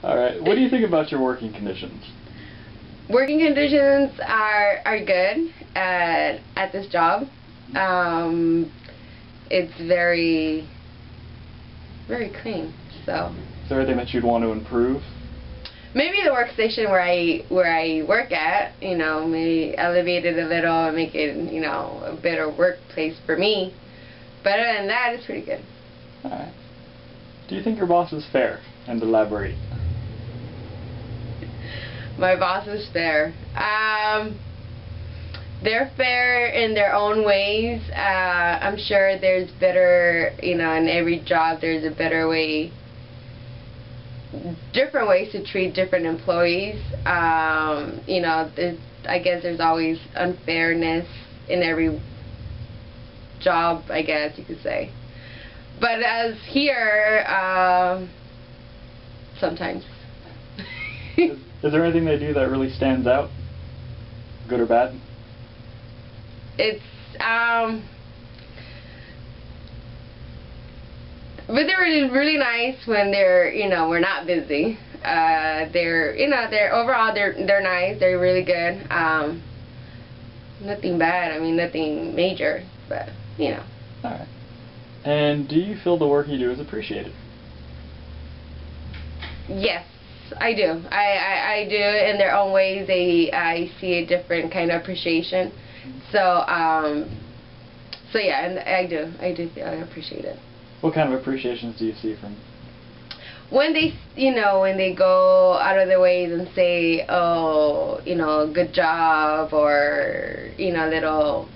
All right. What do you think about your working conditions? Working conditions are good at this job. It's very clean. So. Is there anything that you'd want to improve? Maybe the workstation where I work at, maybe elevate it a little and make it, a better workplace for me. But other than that, it's pretty good. All right. Do you think your boss is fair? And elaborate. My boss is fair. They're fair in their own ways. I'm sure there's better, in every job there's a better way, different ways to treat different employees. I guess there's always unfairness in every job, I guess you could say. But as here, sometimes. Is there anything they do that really stands out? Good or bad? It's, but they're really nice when they're, we're not busy. They're overall they're nice. They're really good. Nothing bad. I mean, nothing major, but All right. And do you feel the work you do is appreciated? Yes, I do. I do in their own ways. I see a different kind of appreciation. So yeah, and I do feel I appreciate it. What kind of appreciations do you see from? When they, when they go out of their ways and say, oh, good job, or, little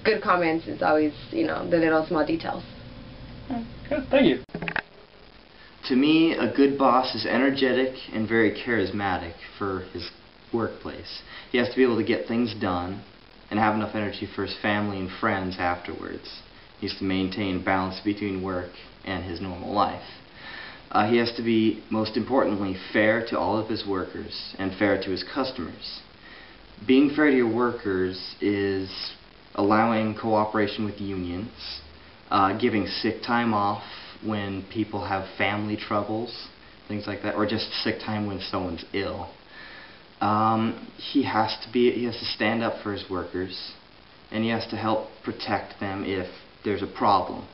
good comments, is always, the little small details. Good, thank you. To me, a good boss is energetic and very charismatic for his workplace. He has to be able to get things done and have enough energy for his family and friends afterwards. He has to maintain balance between work and his normal life. He has to be, most importantly, fair to all of his workers and fair to his customers. Being fair to your workers is allowing cooperation with unions, giving sick time off when people have family troubles, things like that, or just sick time when someone's ill. He has to stand up for his workers, and he has to help protect them if there's a problem.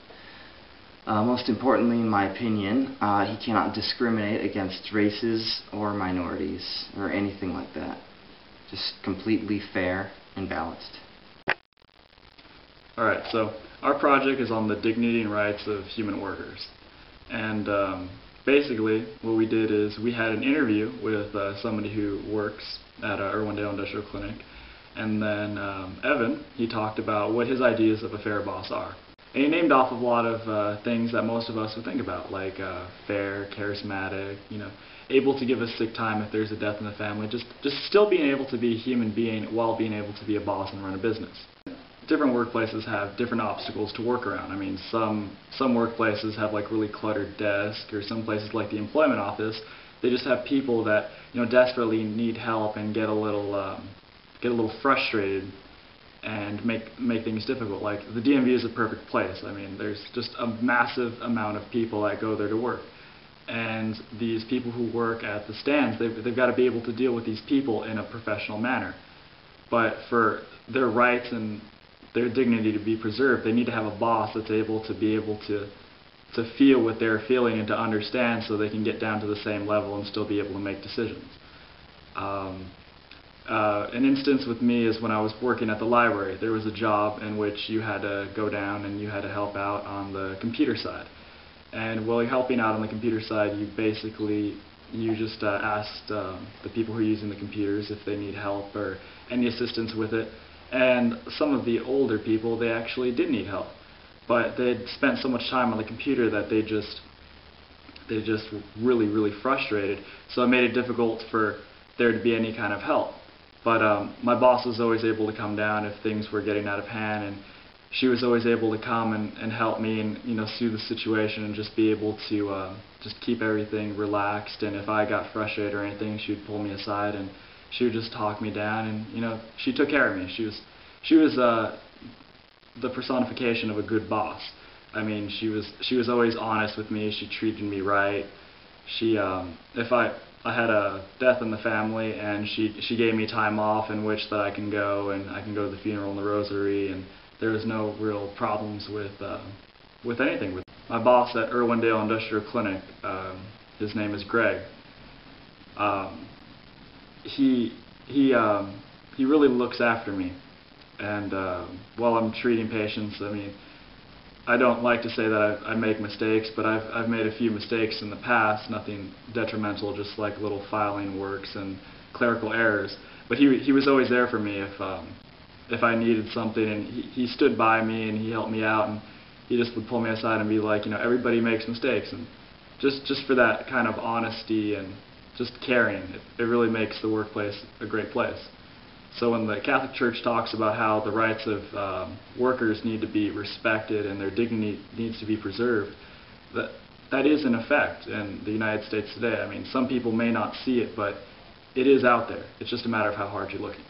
Most importantly, in my opinion, he cannot discriminate against races or minorities or anything like that. Just completely fair and balanced. Alright, so our project is on the dignity and rights of human workers. And basically what we did is we had an interview with somebody who works at Irwindale Industrial Clinic. And then Evan, he talked about what his ideas of a fair boss are. And he named off a lot of things that most of us would think about, like fair, charismatic, able to give us sick time if there's a death in the family, just still being able to be a human being while being able to be a boss and run a business. Different workplaces have different obstacles to work around. I mean, some workplaces have like really cluttered desks, or some places like the employment office, they just have people that desperately need help and get a little frustrated and make things difficult. Like the DMV is a perfect place. I mean, there's just a massive amount of people that go there to work, and these people who work at the stands, they've got to be able to deal with these people in a professional manner. But for their rights and their dignity to be preserved, they need to have a boss that's able to feel what they're feeling and to understand, so they can get down to the same level and still be able to make decisions. An instance with me is when I was working at the library. There was a job in which you had to go down and you had to help out on the computer side. And while you're helping out on the computer side, you just asked the people who are using the computers if they need help or any assistance with it. And some of the older people, they actually did need help, but they'd spent so much time on the computer that they just really frustrated. So it made it difficult for there to be any kind of help. But my boss was always able to come down if things were getting out of hand, and she was always able to come and help me and soothe the situation and just be able to just keep everything relaxed. And if I got frustrated or anything, she would pull me aside and she would just talk me down, and she took care of me. She was the personification of a good boss. I mean, she was always honest with me. She treated me right. She, if I had a death in the family, and she gave me time off in which that I can go, and I can go to the funeral and the rosary, and there was no real problems with anything. With my boss at Irwindale Industrial Clinic, his name is Greg. He really looks after me, and while I'm treating patients, I mean, I don't like to say that I make mistakes, but I've made a few mistakes in the past, nothing detrimental, just like little filing works and clerical errors. But he was always there for me if I needed something, and he stood by me and he helped me out, and he just would pull me aside and be like, you know, everybody makes mistakes, and just for that kind of honesty and just caring, it really makes the workplace a great place. So when the Catholic Church talks about how the rights of workers need to be respected and their dignity needs to be preserved, that is in effect in the United States today. I mean, some people may not see it, but it is out there. It's just a matter of how hard you're looking.